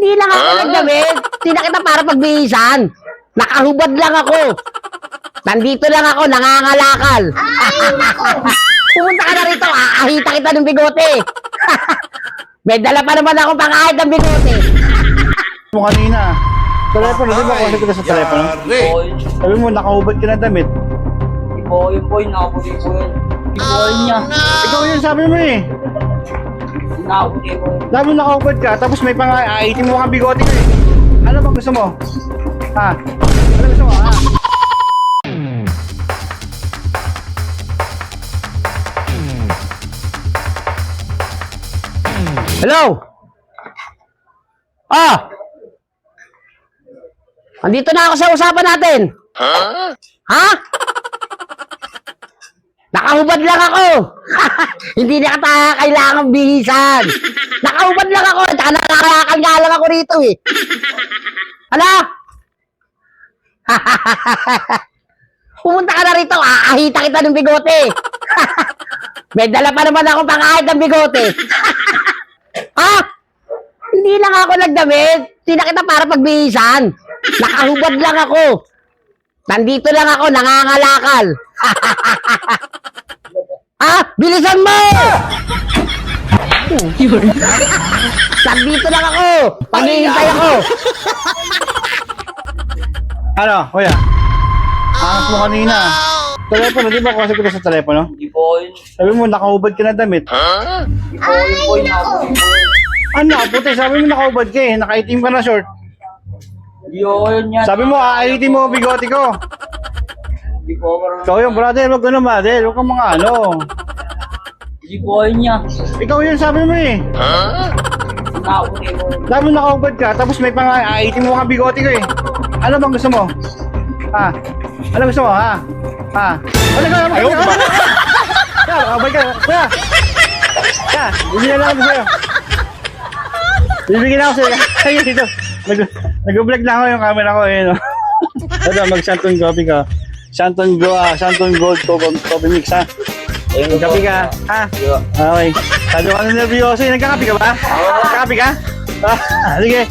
Hindi lang ako nagdamit. Hindi na kita para pagbihisan. Nakahubad lang ako. Nandito lang ako, nangangalakal. Pumunta ka na rito, aahita kita ng bigote. May dala pa naman ako pangahit ng bigote. Mo kanina. Telepono, di ba kung kita sa telepono? Boy, Sabi mo, nakahubad ka na damit. boy, nakapuli ko yun. Boy niya. Ikaw yun, sabi mo eh. Nakapuli ko yun. Sabi mo nakahubad ka, tapos may pang-aitin mo kang bigote ko eh. Ano bang gusto mo? Ha? Ano gusto mo, ha? Hello? Ah! Andito na ako sa usapan natin. Ha? Nakahubad lang ako. Hindi na kita kailangan bihisan. Nakahubad lang ako. Tsaka nakakalakal nga lang ako rito eh. Ano? Pumunta ka na rito. Aahita kita ng bigote. May dala pa naman ako pangahit ng bigote. Ha? Hindi lang ako nagdamit. Hindi na kita para pagbihisan. Nakahubad lang ako. Nandito lang ako, nangangalakal. Ha? Bilisan mo! Nandito lang ako. Paghihintay ako. Ano, kuya? Angas mo kanina. Telepono, di ba kasi kita sa telepono? Hindi po yun. Sabi mo, nakahubad ka na damit. Hindi po yun, boy, nakapuli ko yun. Ano, puti, sabi mo nakahubad ka eh. Nakaitim ka na short. Hindi po yun yan. Sabi mo, aaitin mo ang bigote ko. Hindi po ako. Ikaw yun, brother. Huwag ka na, brother. Huwag kang mga ano. Hindi po yun niya. Ikaw yun, sabi mo eh. Nakapuli ko yun. Sabi mo nakahubad ka, tapos may pang-aitin mo kang bigote ko eh. Ano bang gusto mo? Ha? Ano gusto mo, ha? Ha? Ano ka? Ayaw ba? Ya, kabay ka. Ya. Ya, bibigyan lang ako sa'yo. Bibigyan ako sa'yo. Ay, dito. Nag-vlog lang ako yung camera ko eh. No? Ito, mag-Shanton Coffee ka. Shanton Gold Coffee Mix, ha? Magkapi ka, ha? Okay. Sabi ko ka na nervyoso. Nagkakapi ka ba? Nagkakapi ka? Ah, sige.